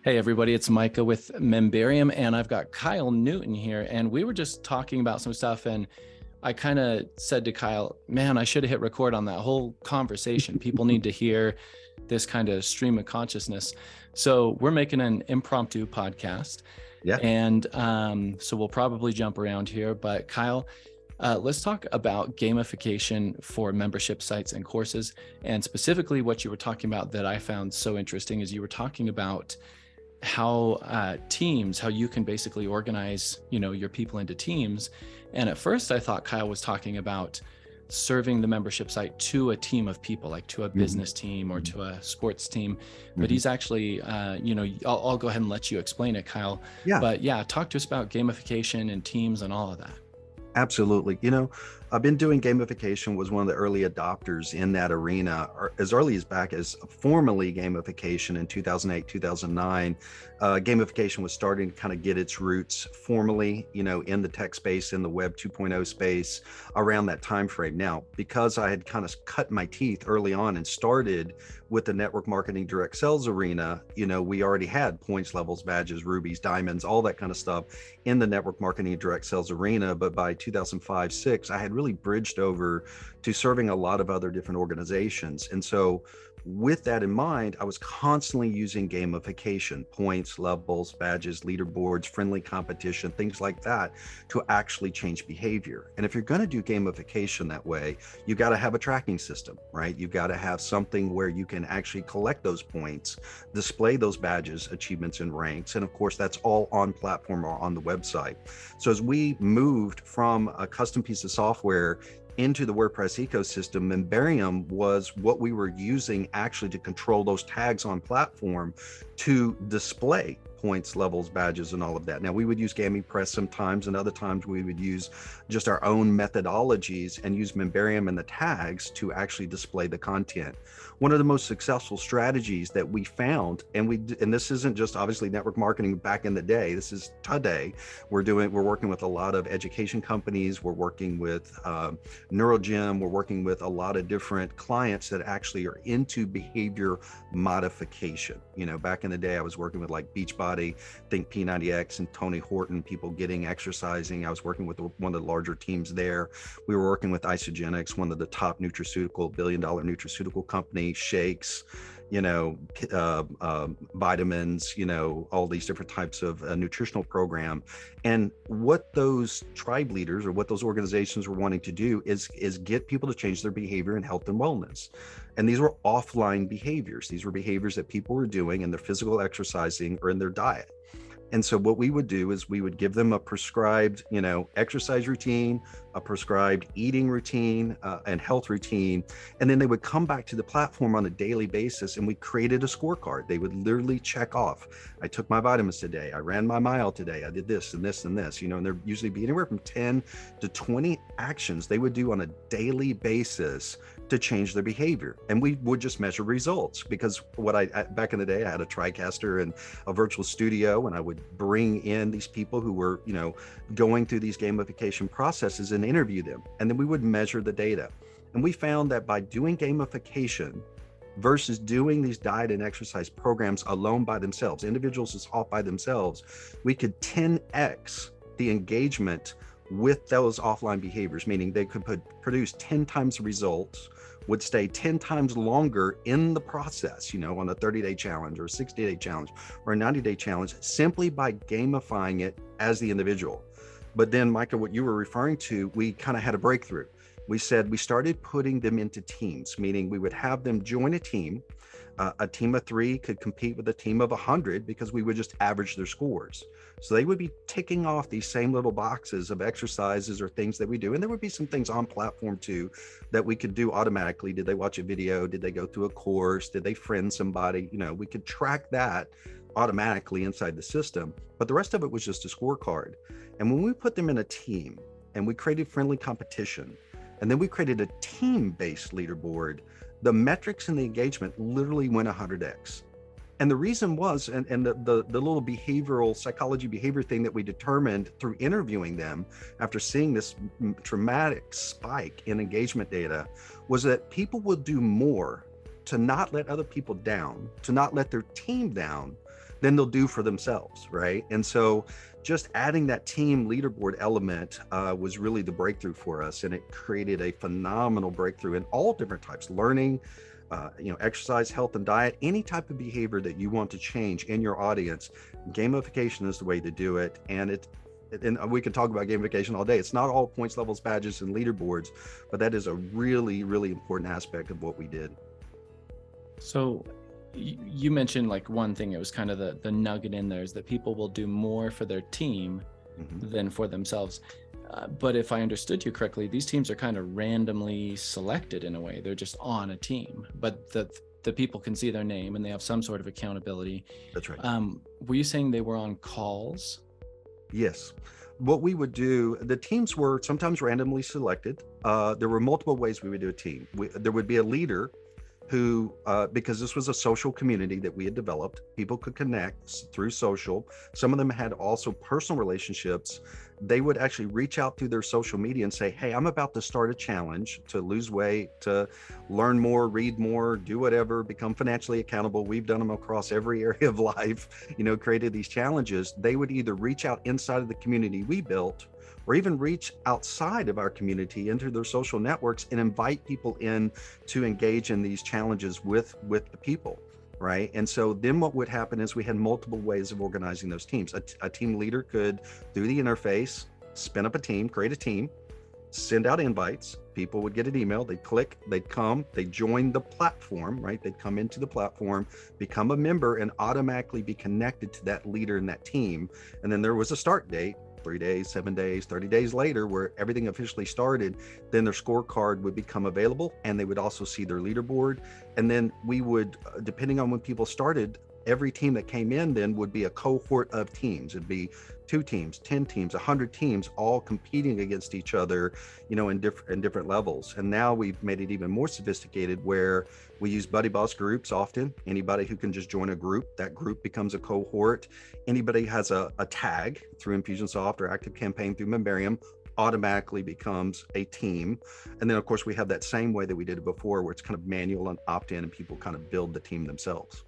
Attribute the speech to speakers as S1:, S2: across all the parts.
S1: Hey everybody, it's Micah with Membarium, and I've got Kyle Newton here, and we were just talking about some stuff, and I kind of said to Kyle, man, I should have hit record on that whole conversation. People need to hear this kind of stream of consciousness. So we're making an impromptu podcast,
S2: Yeah.
S1: and so we'll probably jump around here, but Kyle, let's talk about gamification for membership sites and courses. And specifically what you were talking about that I found so interesting is you were talking about how teams, how you can basically organize, your people into teams. And at first I thought Kyle was talking about serving the membership site to a team of people, like to a business team or to a sports team. But he's actually, I'll go ahead and let you explain it, Kyle.
S2: Yeah,
S1: But yeah, talk to us about gamification and teams and all of that.
S2: absolutely. I've been doing gamification, was one of the early adopters in that arena, or as early as back as formally gamification in 2008, 2009. Gamification was starting to kind of get its roots formally, in the tech space, in the web 2.0 space around that time frame. Now, because I had kind of cut my teeth early on and started with the network marketing direct sales arena, we already had points, levels, badges, rubies, diamonds, all that kind of stuff in the network marketing direct sales arena. But by 2005-06, I had really bridged over to serving a lot of other different organizations. And so with that in mind, I was constantly using gamification, points, levels, badges, leaderboards, friendly competition, things like that to actually change behavior. And if you're going to do gamification that way, you got to have a tracking system, right? You got to have something where you can actually collect those points, display those badges, achievements, and ranks. And of course, that's all on platform or on the website. So as we moved from a custom piece of software into the WordPress ecosystem, Membarium was what we were using actually to control those tags on platform to display points, levels, badges, and all of that. Now, we would use GamiPress sometimes, and other times we would use just our own methodologies and use Membarium and the tags to actually display the content. One of the most successful strategies that we found, and this isn't just obviously network marketing back in the day, this is today. We're working with a lot of education companies, we're working with NeuroGym, we're working with a lot of different clients that actually are into behavior modification. Back in the day, I was working with like Beachbody, think P90X, and Tony Horton, people getting exercising. I was working with one of the larger teams there. We were working with Isogenics, one of the top billion-dollar nutraceutical company, shakes, vitamins, all these different types of nutritional program. And what those tribe leaders or what those organizations were wanting to do is get people to change their behavior in health and wellness. And these were offline behaviors. These were behaviors that people were doing in their physical exercising or in their diet. And so what we would do is we would give them a prescribed, exercise routine, a prescribed eating routine, and health routine. And then they would come back to the platform on a daily basis, and we created a scorecard. They would literally check off, I took my vitamins today, I ran my mile today, I did this and this and this, and there'd usually be anywhere from 10 to 20 actions they would do on a daily basis to change their behavior. And we would just measure results, because back in the day, I had a TriCaster and a virtual studio, and I would bring in these people who were, going through these gamification processes and interview them. And then we would measure the data. And we found that by doing gamification versus doing these diet and exercise programs alone by themselves, individuals just off by themselves, we could 10x the engagement with those offline behaviors, meaning they could produce 10 times the results, would stay 10 times longer in the process, on a 30-day challenge or a 60-day challenge or a 90-day challenge, simply by gamifying it as the individual. But then, Micah, what you were referring to, we kind of had a breakthrough. We started putting them into teams, meaning we would have them join a team. A team of 3 could compete with a team of 100 because we would just average their scores. So they would be ticking off these same little boxes of exercises or things that we do. And there would be some things on platform too that we could do automatically. Did they watch a video? Did they go through a course? Did they friend somebody? We could track that automatically inside the system, but the rest of it was just a scorecard. And when we put them in a team and we created friendly competition, and then we created a team-based leaderboard, the metrics and the engagement literally went 100x. And the reason was, and the little behavioral psychology behavior thing that we determined through interviewing them after seeing this dramatic spike in engagement data, was that people would do more to not let other people down, to not let their team down, than they'll do for themselves, right? And so just adding that team leaderboard element was really the breakthrough for us, and it created a phenomenal breakthrough in all different types: learning, exercise, health and diet, any type of behavior that you want to change in your audience. Gamification is the way to do it. And we can talk about gamification all day. It's not all points, levels, badges, and leaderboards, but that is a really, really important aspect of what we did.
S1: So you mentioned like one thing, it was kind of the nugget in there, is that people will do more for their team than for themselves. But if I understood you correctly, these teams are kind of randomly selected in a way. They're just on a team, but the people can see their name and they have some sort of accountability.
S2: That's right.
S1: Were you saying they were on calls?
S2: Yes. What we would do, the teams were sometimes randomly selected. There were multiple ways we would do a team. There would be a leader who, because this was a social community that we had developed, people could connect through social. Some of them had also personal relationships. They would actually reach out through their social media and say, hey, I'm about to start a challenge to lose weight, to learn more, read more, do whatever, become financially accountable. We've done them across every area of life, created these challenges. They would either reach out inside of the community we built, or even reach outside of our community into their social networks and invite people in to engage in these challenges with the people, right? And so then what would happen is we had multiple ways of organizing those teams. A team leader could, through the interface, spin up a team, create a team, send out invites. People would get an email, they'd click, they'd come, they'd join the platform, right? They'd come into the platform, become a member, and automatically be connected to that leader and that team. And then there was a start date, 3 days, 7 days, 30 days later, where everything officially started. Then their scorecard would become available, and they would also see their leaderboard. And then we would, depending on when people started, every team that came in then would be a cohort of teams. It'd be 2 teams, 10 teams, 100 teams, all competing against each other, in different levels. And now we've made it even more sophisticated, where we use buddy boss groups often. Anybody who can just join a group, that group becomes a cohort. Anybody has a tag through Infusionsoft or Active Campaign through Membarium automatically becomes a team. And then of course we have that same way that we did it before, where it's kind of manual and opt-in, and people kind of build the team themselves.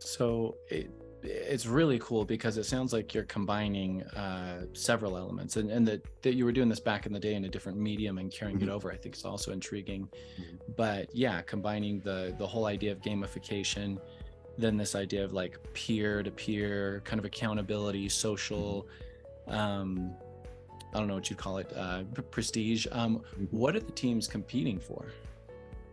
S1: So it's really cool, because it sounds like you're combining several elements, and that you were doing this back in the day in a different medium and carrying it over, I think is also intriguing. But yeah, combining the whole idea of gamification, then this idea of like peer-to-peer kind of accountability, social, I don't know what you'd call it, prestige. What are the teams competing for?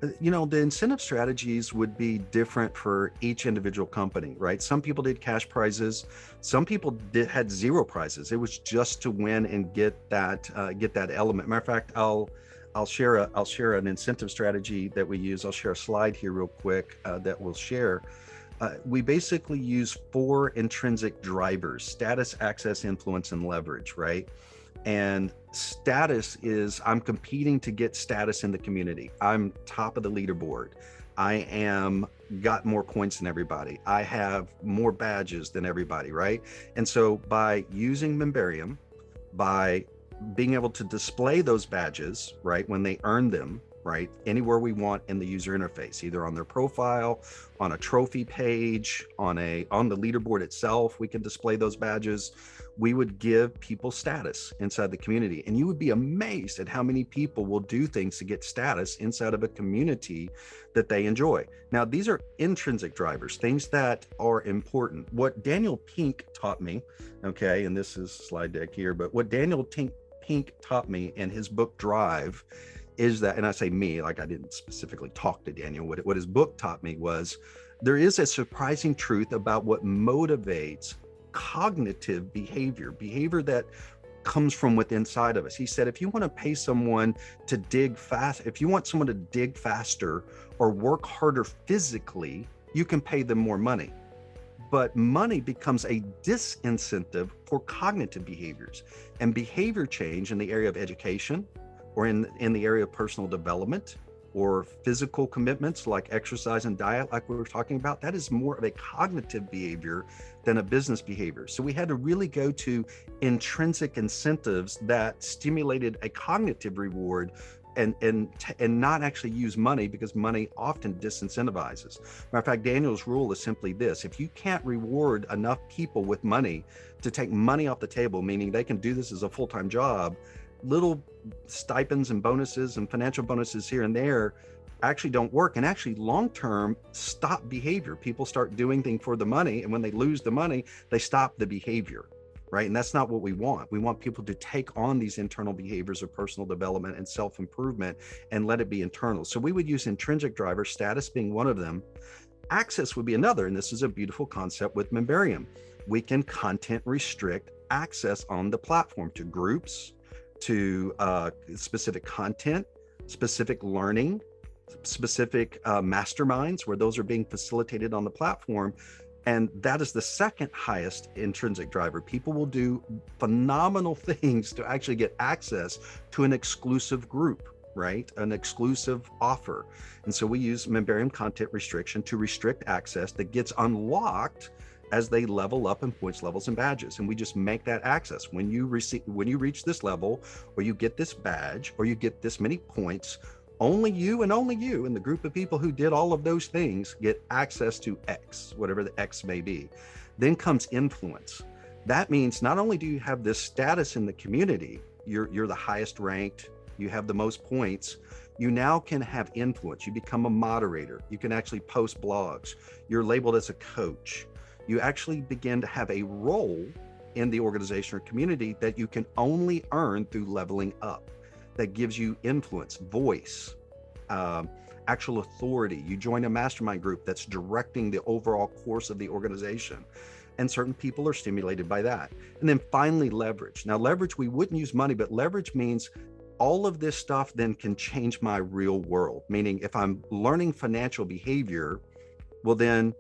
S2: The incentive strategies would be different for each individual company, right? Some people did cash prizes. Some people had 0 prizes. It was just to win and get that element. Matter of fact, I'll share an incentive strategy that we use. I'll share a slide here real quick that we'll share. We basically use 4 intrinsic drivers: status, access, influence, and leverage, right? And status is, I'm competing to get status in the community. I'm top of the leaderboard. I am got more points than everybody. I have more badges than everybody, right? And so by using Membarium, by being able to display those badges, right, when they earn them, right, anywhere we want in the user interface, either on their profile, on a trophy page, on the leaderboard itself, we can display those badges. We would give people status inside the community. And you would be amazed at how many people will do things to get status inside of a community that they enjoy. Now, these are intrinsic drivers, things that are important. What Daniel Pink taught me, okay, and this is slide deck here, but what Daniel Pink taught me in his book Drive is that, and I say me, like I didn't specifically talk to Daniel, what his book taught me was there is a surprising truth about what motivates cognitive behavior that comes from within inside of us. He said, if you want to pay someone to dig fast, if you want someone to dig faster or work harder physically, you can pay them more money. But money becomes a disincentive for cognitive behaviors, and behavior change in the area of education, or in the area of personal development, or physical commitments like exercise and diet, like we were talking about, that is more of a cognitive behavior than a business behavior. So we had to really go to intrinsic incentives that stimulated a cognitive reward and not actually use money, because money often disincentivizes. Matter of fact, Daniel's rule is simply this: if you can't reward enough people with money to take money off the table, meaning they can do this as a full-time job, little stipends and bonuses and financial bonuses here and there actually don't work, and actually long-term stop behavior. People start doing things for the money, and when they lose the money, they stop the behavior. Right. And that's not what we want. We want people to take on these internal behaviors of personal development and self-improvement and let it be internal. So we would use intrinsic drivers, status being one of them. Access would be another. And this is a beautiful concept with Membarium. We can content restrict access on the platform to groups, to specific content, specific learning, specific masterminds where those are being facilitated on the platform. And that is the second highest intrinsic driver. People will do phenomenal things to actually get access to an exclusive group, right? An exclusive offer. And so we use Membarium content restriction to restrict access that gets unlocked as they level up in points, levels, and badges. And we just make that access. When you reach this level, or you get this badge, or you get this many points, only you and the group of people who did all of those things get access to X, whatever the X may be. Then comes influence. That means not only do you have this status in the community, you're the highest ranked, you have the most points, you now can have influence. You become a moderator. You can actually post blogs. You're labeled as a coach. You actually begin to have a role in the organization or community that you can only earn through leveling up. That gives you influence, voice, actual authority. You join a mastermind group that's directing the overall course of the organization. And certain people are stimulated by that. And then finally, leverage. Now, leverage, we wouldn't use money, but leverage means all of this stuff then can change my real world. Meaning if I'm learning financial behavior, well, then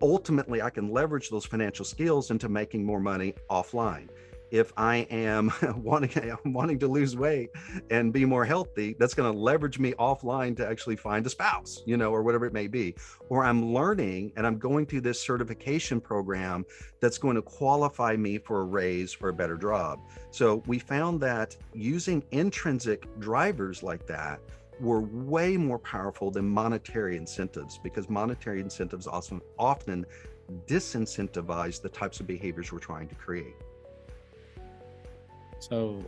S2: ultimately I can leverage those financial skills into making more money offline. If I am wanting to lose weight and be more healthy, that's going to leverage me offline to actually find a spouse, or whatever it may be. Or I'm learning and I'm going through this certification program that's going to qualify me for a raise or a better job. So we found that using intrinsic drivers like that were way more powerful than monetary incentives, because monetary incentives often disincentivize the types of behaviors we're trying to create.
S1: So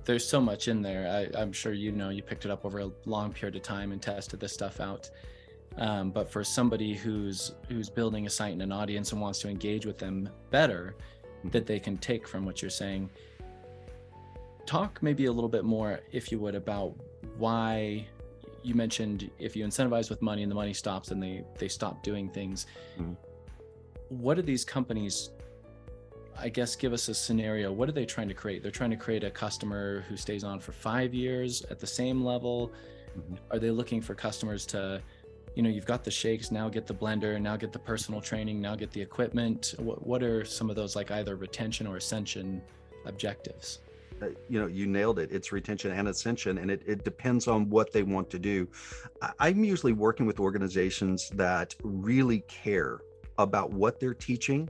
S1: there's so much in there. I'm sure you picked it up over a long period of time and tested this stuff out. But for somebody who's building a site and an audience and wants to engage with them better, that they can take from what you're saying, talk maybe a little bit more, if you would, about why you mentioned if you incentivize with money and the money stops and they stop doing things. Mm-hmm. What are these companies, I guess, give us a scenario. What are they trying to create? They're trying to create a customer who stays on for 5 years at the same level. Mm-hmm. Are they looking for customers to, you've got the shakes, now get the blender, now get the personal training, now get the equipment? What are some of those, like, either retention or ascension objectives?
S2: You nailed it. It's retention and ascension, and it depends on what they want to do. I'm usually working with organizations that really care about what they're teaching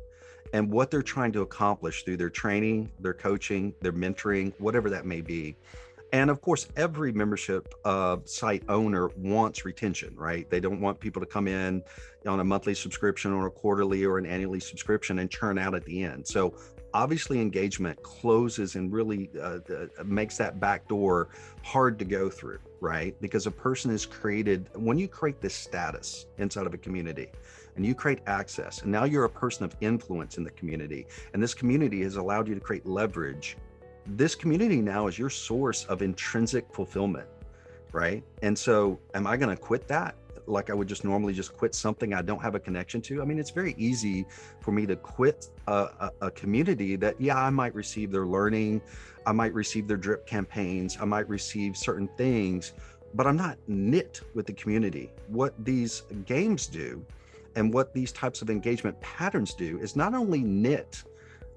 S2: and what they're trying to accomplish through their training, their coaching, their mentoring, whatever that may be. And of course, every membership site owner wants retention, right? They don't want people to come in on a monthly subscription or a quarterly or an annually subscription and churn out at the end. So obviously engagement closes and really makes that back door hard to go through, right? Because a person is created, when you create this status inside of a community and you create access, and now you're a person of influence in the community, and this community has allowed you to create leverage. This community now is your source of intrinsic fulfillment, right? And so am I going to quit that? Like I would just normally just quit something I don't have a connection to? I mean, it's very easy for me to quit a community that, I might receive their learning, I might receive their drip campaigns, I might receive certain things, but I'm not knit with the community. What these games do and what these types of engagement patterns do is not only knit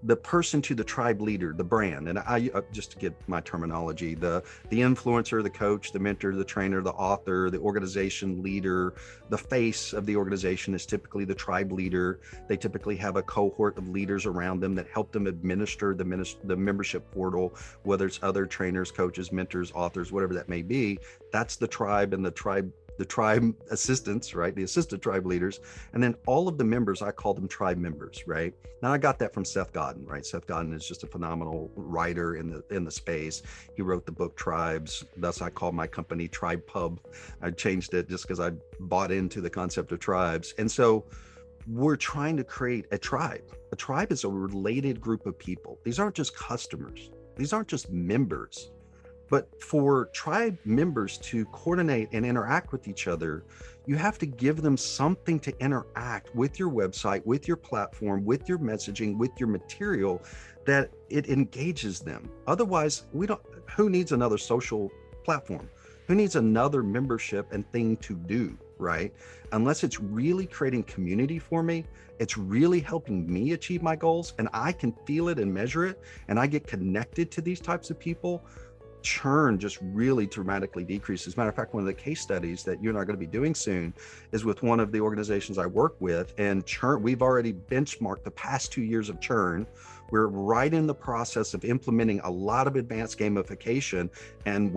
S2: the person to the tribe leader, the brand. And I just to get my terminology, the influencer, the coach, the mentor, the trainer, the author, the organization leader, the face of the organization is typically the tribe leader. They typically have a cohort of leaders around them that help them administer the membership portal, whether it's other trainers, coaches, mentors, authors, whatever that may be. That's the tribe, and the tribe assistants, right? The assistant tribe leaders. And then all of the members, I call them tribe members, right? Now I got that from Seth Godin, right? Seth Godin is just a phenomenal writer in the space. He wrote the book Tribes. Thus I call my company Tribe Pub. I changed it just because I bought into the concept of tribes. And so we're trying to create a tribe. A tribe is a related group of people. These aren't just customers. These aren't just members. But for tribe members to coordinate and interact with each other, you have to give them something to interact with your website, with your platform, with your messaging, with your material, that it engages them. Otherwise, who needs another social platform? Who needs another membership and thing to do, right? Unless it's really creating community for me, it's really helping me achieve my goals, and I can feel it and measure it, and I get connected to these types of people, churn just really dramatically decreases. As a matter of fact, one of the case studies that you and I are going to be doing soon is with one of the organizations I work with, and churn, we've already benchmarked the past 2 years of churn. We're right in the process of implementing a lot of advanced gamification, and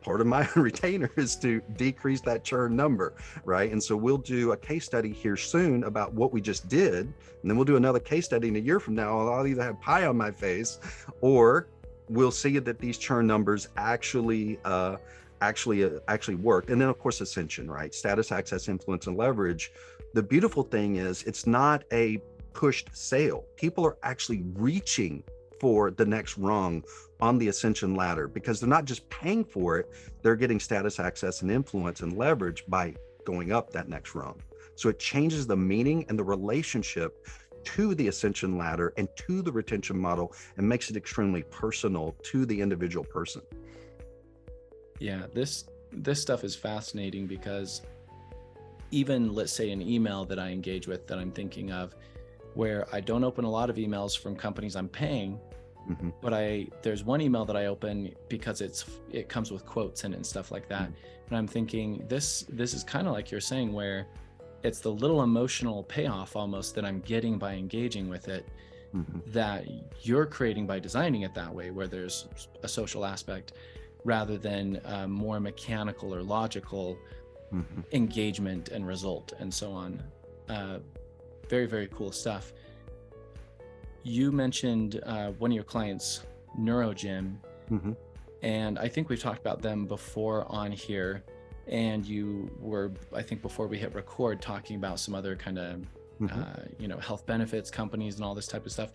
S2: part of my retainer is to decrease that churn number, right? And so we'll do a case study here soon about what we just did, and then we'll do another case study in a year from now. I'll either have pie on my face, or we'll see that these churn numbers actually work. And then of course, ascension, right? Status, access, influence, and leverage. The beautiful thing is it's not a pushed sale. People are actually reaching for the next rung on the ascension ladder, because they're not just paying for it, they're getting status, access, and influence and leverage by going up that next rung. So it changes the meaning and the relationship to the ascension ladder and to the retention model, and makes it extremely personal to the individual person.
S1: Yeah, this stuff is fascinating, because even, let's say, an email that I engage with that I'm thinking of, where I don't open a lot of emails from companies I'm paying, but there's one email that I open because it comes with quotes in it and stuff like that. And I'm thinking this is kind of like you're saying, where it's the little emotional payoff almost that I'm getting by engaging with it, that you're creating by designing it that way, where there's a social aspect rather than more mechanical or logical engagement and result and so on. Very, very cool stuff. You mentioned one of your clients, NeuroGym, and I think we've talked about them before on here. And you were, I think before we hit record, talking about some other kind of, health benefits companies and all this type of stuff.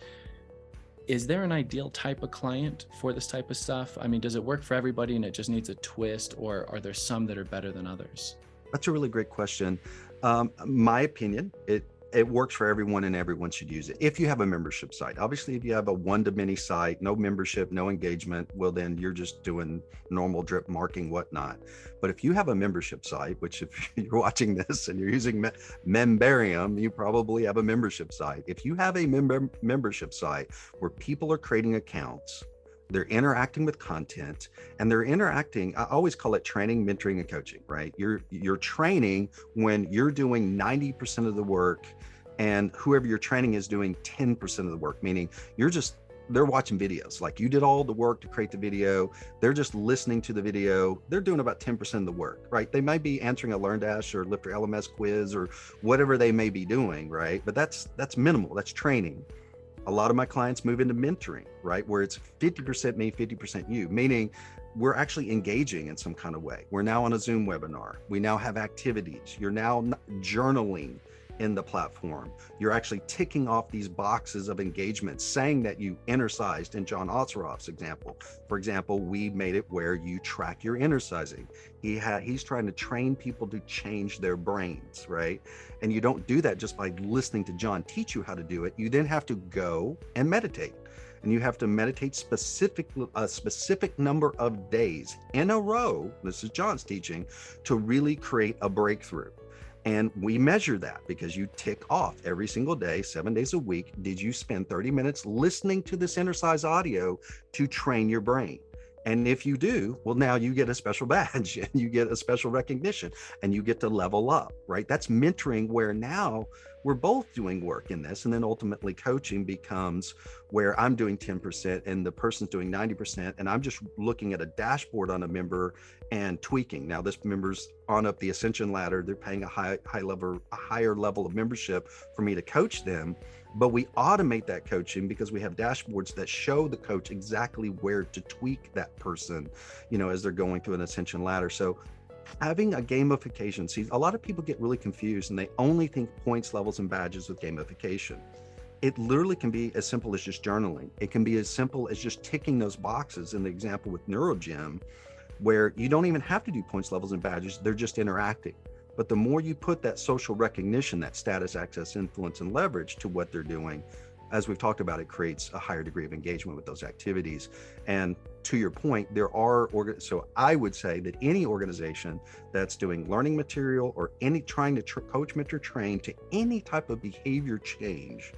S1: Is there an ideal type of client for this type of stuff? I mean, does it work for everybody and it just needs a twist, or are there some that are better than others?
S2: That's a really great question. My opinion, it works for everyone, and everyone should use it. If you have a membership site, obviously, if you have a one-to-many site, no membership, no engagement, well, then you're just doing normal drip marking, whatnot. But if you have a membership site, which if you're watching this and you're using Membarium, you probably have a membership site. If you have a membership site where people are creating accounts, they're interacting with content, and they're interacting, I always call it training, mentoring, and coaching, right? You're training when you're doing 90% of the work, and whoever you're training is doing 10% of the work, meaning they're watching videos. Like, you did all the work to create the video. They're just listening to the video. They're doing about 10% of the work, right? They might be answering a LearnDash or Lifter LMS quiz or whatever they may be doing, right? But that's minimal. That's training. A lot of my clients move into mentoring, right? Where it's 50% me, 50% you, meaning we're actually engaging in some kind of way. We're now on a Zoom webinar. We now have activities. You're now journaling in the platform. You're actually ticking off these boxes of engagement, saying that you exercised in John Osseroff's example. For example, we made it where you track your exercising. He's trying to train people to change their brains, right? And you don't do that just by listening to John teach you how to do it. You then have to go and meditate. And you have to meditate a specific number of days in a row, this is John's teaching, to really create a breakthrough. And we measure that because you tick off every single day, 7 days a week. Did you spend 30 minutes listening to this exercise audio to train your brain? And if you do, well, now you get a special badge and you get a special recognition and you get to level up, right? That's mentoring, where now we're both doing work in this. And then ultimately coaching becomes where I'm doing 10% and the person's doing 90%. And I'm just looking at a dashboard on a member and tweaking. Now this member's on up the ascension ladder. They're paying a higher level of membership for me to coach them. But we automate that coaching because we have dashboards that show the coach exactly where to tweak that person, as they're going through an ascension ladder. So having a gamification, see, a lot of people get really confused and they only think points, levels, and badges with gamification. It literally can be as simple as just journaling. It can be as simple as just ticking those boxes in the example with NeuroGym, where you don't even have to do points, levels, and badges. They're just interacting. But the more you put that social recognition, that status, access, influence, and leverage to what they're doing, as we've talked about, it creates a higher degree of engagement with those activities. And to your point, so I would say that any organization that's doing learning material or trying to coach, mentor, train to any type of behavior change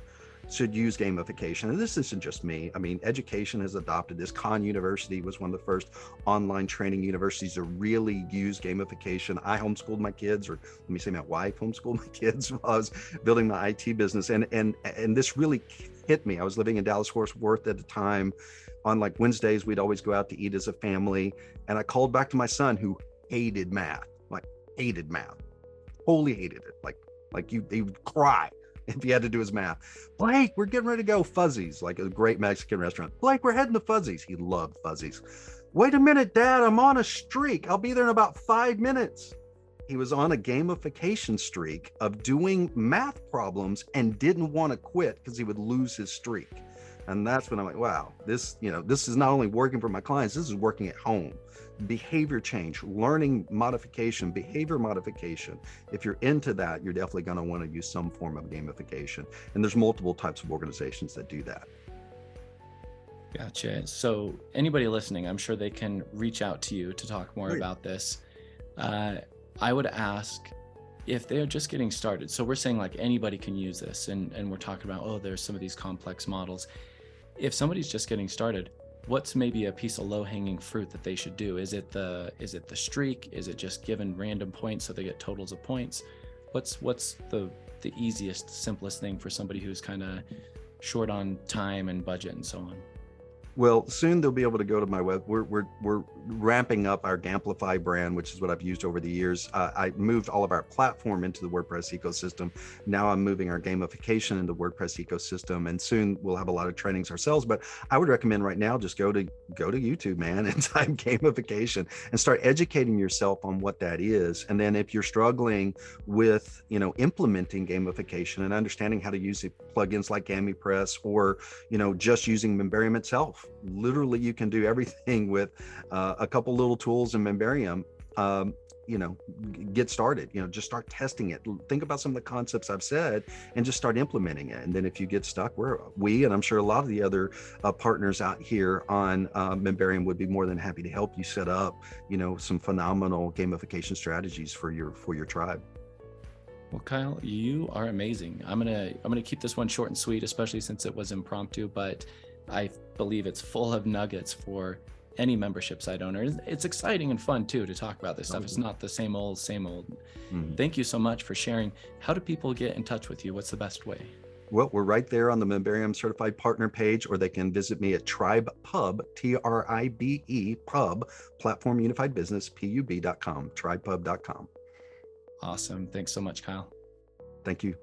S2: should use gamification. And this isn't just me. I mean, education has adopted this. Khan University was one of the first online training universities to really use gamification. I homeschooled my kids, or let me say my wife homeschooled my kids while I was building my IT business. And this really hit me. I was living in Dallas-Fort Worth at the time. On like Wednesdays, we'd always go out to eat as a family. And I called back to my son, who hated math, wholly hated it. He would cry if he had to do his math. Blake, we're getting ready to go Fuzzies, like a great Mexican restaurant. Blake, we're heading to Fuzzies. He loved Fuzzies. Wait a minute, Dad, I'm on a streak. I'll be there in about 5 minutes. He was on a gamification streak of doing math problems and didn't want to quit because he would lose his streak. And that's when I'm like, wow, this is not only working for my clients, this is working at home. Behavior change, learning modification, behavior modification. If you're into that, you're definitely going to want to use some form of gamification. And there's multiple types of organizations that do that.
S1: Gotcha. So anybody listening, I'm sure they can reach out to you to talk more about this. I would ask if they're just getting started. So we're saying like anybody can use this, and we're talking about, there's some of these complex models. If somebody's just getting started, what's maybe a piece of low-hanging fruit that they should do? Is it the streak? Is it just given random points so they get totals of points? What's the easiest, simplest thing for somebody who's kind of short on time and budget and so on?
S2: Well, soon they'll be able to go to my web. We're ramping up our Gamplify brand, which is what I've used over the years. I moved all of our platform into the WordPress ecosystem. Now I'm moving our gamification into the WordPress ecosystem, and soon we'll have a lot of trainings ourselves. But I would recommend right now, just go to YouTube, man, and type gamification and start educating yourself on what that is. And then if you're struggling with, implementing gamification and understanding how to use it, plugins like GamiPress, or, just using Membarium itself. Literally, you can do everything with a couple little tools in Membarium. Get started. Just start testing it. Think about some of the concepts I've said and just start implementing it. And then if you get stuck, and I'm sure a lot of the other partners out here on Membarium would be more than happy to help you set up, some phenomenal gamification strategies for your tribe.
S1: Well, Kyle, you are amazing. I'm gonna keep this one short and sweet, especially since it was impromptu, but I believe it's full of nuggets for any membership site owner. It's exciting and fun too to talk about this stuff. It's not the same old. Mm-hmm. Thank you so much for sharing. How do people get in touch with you? What's the best way?
S2: Well, we're right there on the Membarium Certified Partner page, or they can visit me at TribePub, TRIBE Pub, Platform Unified Business, PUB.com, TribePub.com.
S1: Awesome. Thanks so much, Kyle.
S2: Thank you.